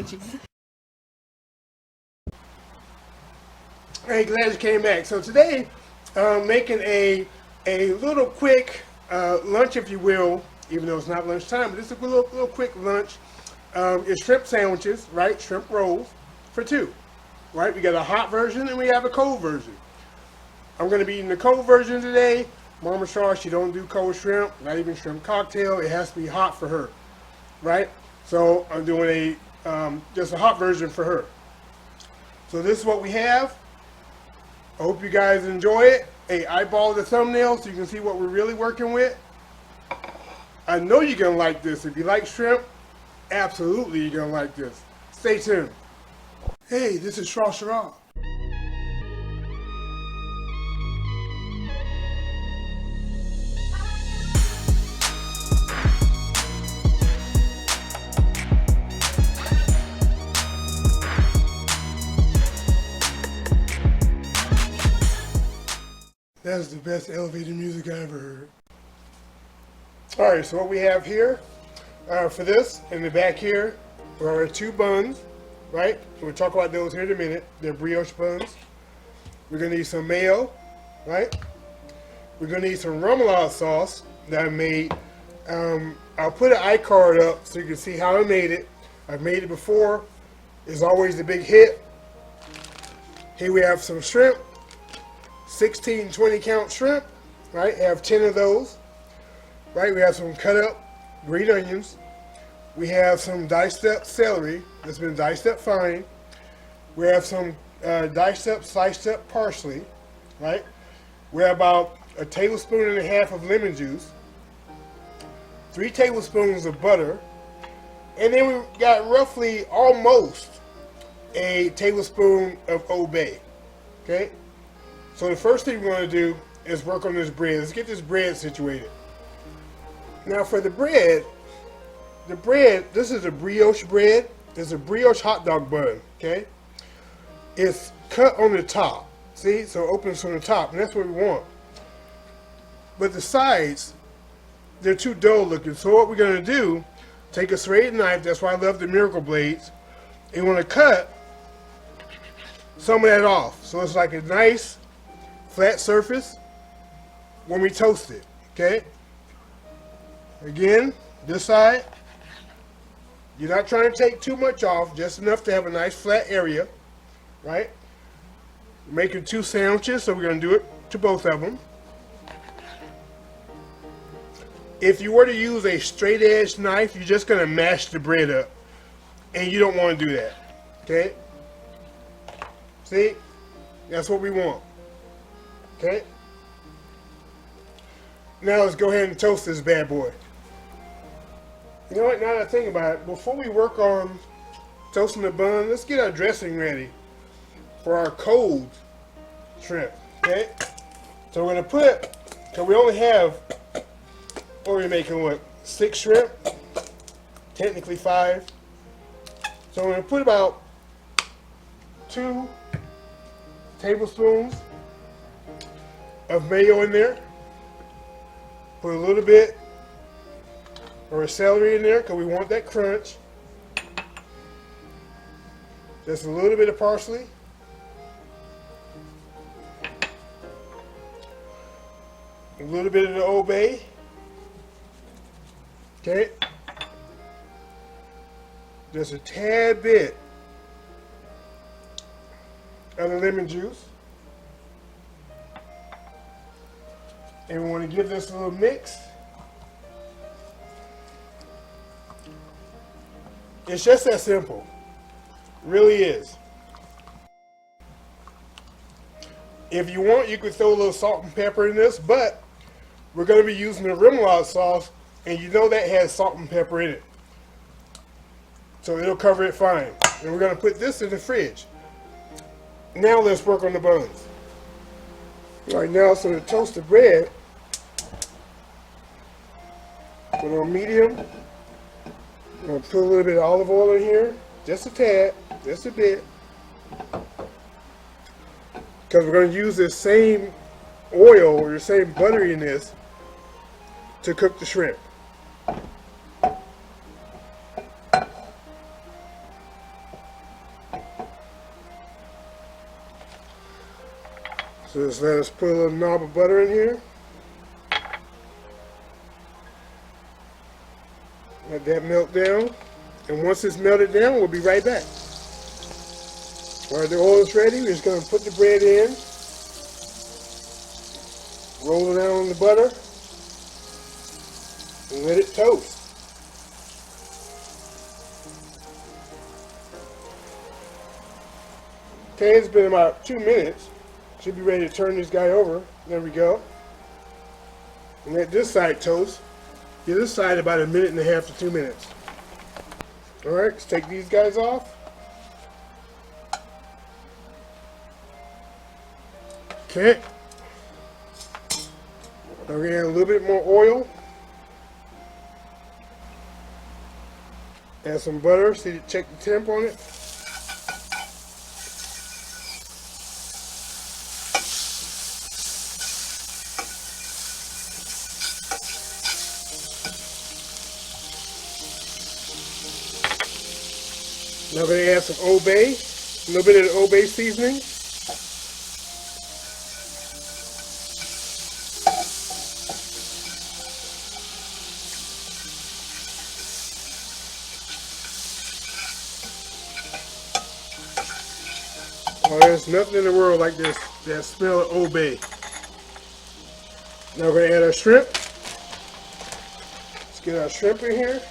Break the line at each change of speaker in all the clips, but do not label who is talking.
with you.
Hey, glad you came back. So today, making a little quick lunch, if you will, even though it's not lunchtime, but it's a little quick lunch. It's shrimp sandwiches, right? Shrimp rolls for two, right? We got a hot version and we have a cold version. I'm going to be eating the cold version today. Mama Shaw, she don't do cold shrimp, not even shrimp cocktail. It has to be hot for her, right? So I'm doing just a hot version for her. So this is what we have. I hope you guys enjoy it. Hey, eyeball the thumbnail so you can see what we're really working with. I know you're going to like this. If you like shrimp, absolutely you're going to like this. Stay tuned. Hey, this is Shrashira. That's the best elevator music I ever heard. Alright, so what we have here for this, in the back here, are two buns, right? We'll talk about those here in a minute. They're brioche buns. We're going to need some mayo, right? We're going to need some remoulade sauce that I made. I'll put an iCard up so you can see how I made it. I've made it before. It's always the big hit. Here we have some shrimp. 16, 20 count shrimp, right? I have 10 of those, right? We have some cut up green onions. We have some diced up celery that's been diced up fine. We have some diced up, sliced up parsley, right? We have about a tablespoon and a half of lemon juice, 3 tablespoons of butter, and then we got roughly almost a tablespoon of Old Bay, okay? So the first thing we want to do is work on this bread. Let's get this bread situated. Now for the bread, this is a brioche bread. It's a brioche hot dog bun, okay? It's cut on the top, see? So it opens from the top, and that's what we want. But the sides, they're too dull looking. So what we're going to do, take a serrated knife, that's why I love the Miracle Blades, and want to cut some of that off. So it's like a nice flat surface when we toast it, okay? Again, this side, you're not trying to take too much off, just enough to have a nice flat area, right? We're making 2 sandwiches, so we're going to do it to both of them. If you were to use a straight edge knife, you're just going to mash the bread up, and you don't want to do that, okay? See? That's what we want. Okay. Now let's go ahead and toast this bad boy. You know what, now that I think about it, before we work on toasting the bun, let's get our dressing ready for our cold shrimp, okay? So we're going to put, because we only have, what are we making, what, 6 shrimp? Technically 5. So we're going to put about 2 tablespoons of mayo in there. Put a little bit or a celery in there because we want that crunch. Just a little bit of parsley. A little bit of the Old Bay. Okay. Just a tad bit of the lemon juice. And we want to give this a little mix. It's just that simple. It really is. If you want, you could throw a little salt and pepper in this, but we're going to be using the remoulade sauce, and you know that has salt and pepper in it. So it'll cover it fine. And we're going to put this in the fridge. Now let's work on the buns. All right, now so to toast the bread, put on medium. I'm going to put a little bit of olive oil in here, just a tad, just a bit. Because we're going to use this same oil or the same butter in this to cook the shrimp. So just let us put a little knob of butter in here. Let that melt down. And once it's melted down, we'll be right back. Alright, the oil is ready. We're just going to put the bread in. Roll it down on the butter. And let it toast. Okay, it's been about 2 minutes. Should be ready to turn this guy over. There we go. And let this side toast. Give this side about 1.5 to 2 minutes. Alright, let's take these guys off. Okay. Now we're going to add a little bit more oil. Add some butter. See, check the temp on it. Now we're going to add some Old Bay, a little bit of the Old Bay seasoning. Oh, there's nothing in the world like this, that smell of Old Bay. Now we're going to add our shrimp. Let's get our shrimp in here.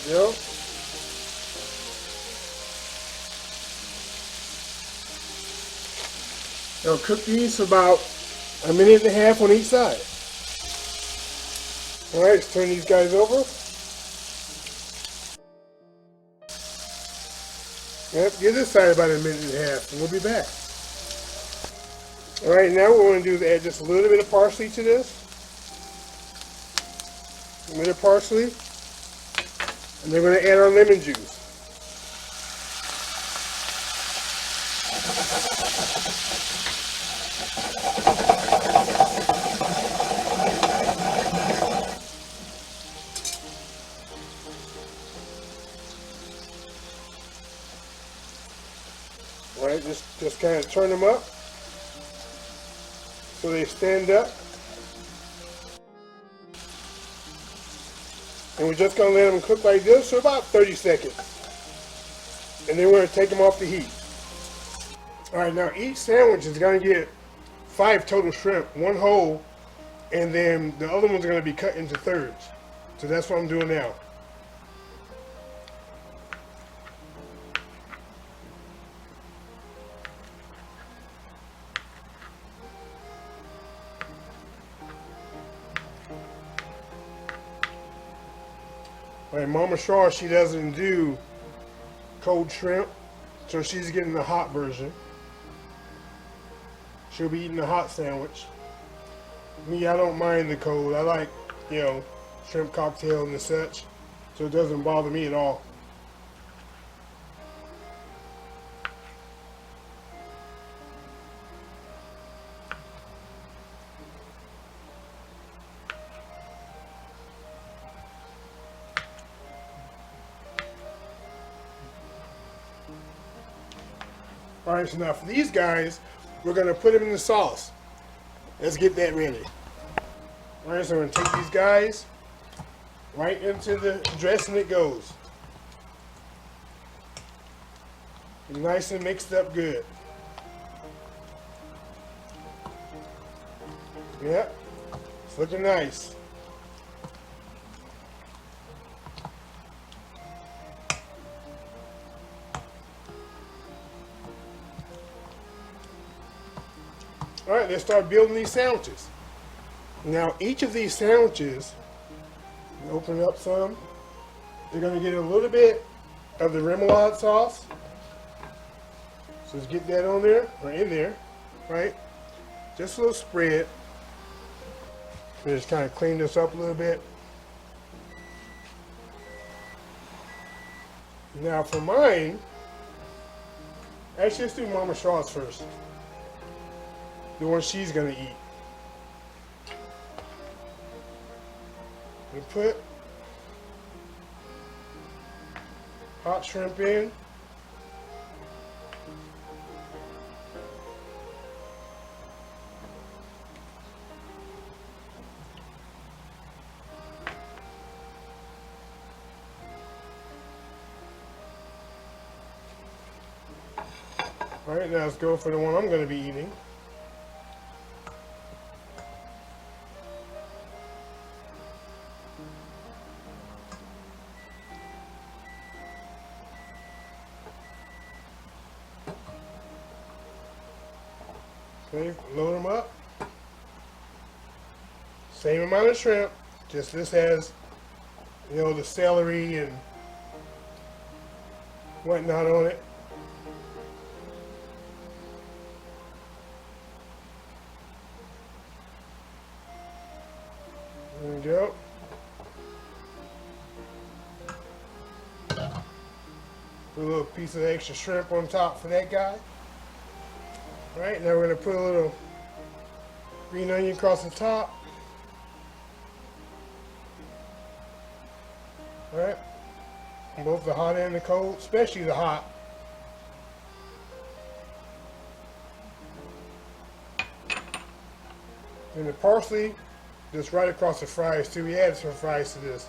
There we go. Now cook these for about 1.5 minutes on each side. Alright, let's turn these guys over. Yep, give this side about 1.5 minutes and we'll be back. Alright, now what we're going to do is add just a little bit of parsley to this. A little parsley. And then we're going to add our lemon juice. All right, just kind of turn them up so they stand up. And we're just going to let them cook like this for about 30 seconds. And then we're going to take them off the heat. Alright, now each sandwich is going to get 5 total shrimp, 1 whole, and then the other ones are going to be cut into thirds. So that's what I'm doing now. Like Mama Shaw, she doesn't do cold shrimp, so she's getting the hot version. She'll be eating the hot sandwich. Me, I don't mind the cold. I like, you know, shrimp cocktail and such, so it doesn't bother me at all. Alright, so now for these guys, we're going to put them in the sauce. Let's get that ready. Alright, so we're going to take these guys right into the dressing it goes. Nice and mixed up good. Yep, it's looking nice. Alright, let's start building these sandwiches. Now each of these sandwiches, open up some, they're going to get a little bit of the remoulade sauce. So let's get that on there, or in there, right? Just a little spread. Just kind of clean this up a little bit. Now for mine, actually let's do Mama Shaw's first. The one she's gonna eat. We put hot shrimp in. Alright, now let's go for the one I'm going to be eating. Okay, load them up. Same amount of shrimp, just this has, you know, the celery and whatnot on it. There we go. Put a little piece of extra shrimp on top for that guy. Alright, now we're going to put a little green onion across the top. Alright, both the hot and the cold, especially the hot. And the parsley just right across the fries too. We added some fries to this.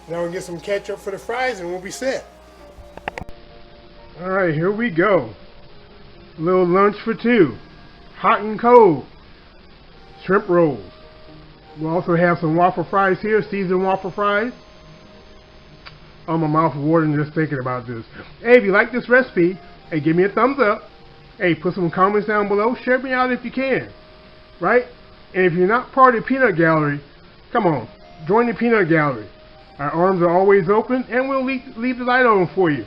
Now we'll get some ketchup for the fries and we'll be set. Alright, here we go. A little lunch for two. Hot and cold. Shrimp rolls. We'll also have some waffle fries here, seasoned waffle fries. Oh, my mouth is watering just thinking about this. Hey, if you like this recipe, hey, give me a thumbs up. Hey, put some comments down below. Share me out if you can. Right? And if you're not part of the Peanut Gallery, come on. Join the Peanut Gallery. Our arms are always open, and we'll leave the light on for you,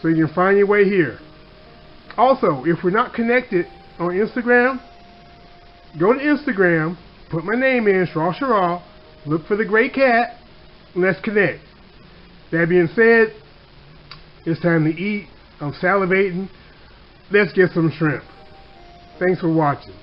so you can find your way here. Also, if we're not connected on Instagram, go to Instagram, put my name in, Shrashira, look for the gray cat, and let's connect. That being said, it's time to eat. I'm salivating. Let's get some shrimp. Thanks for watching.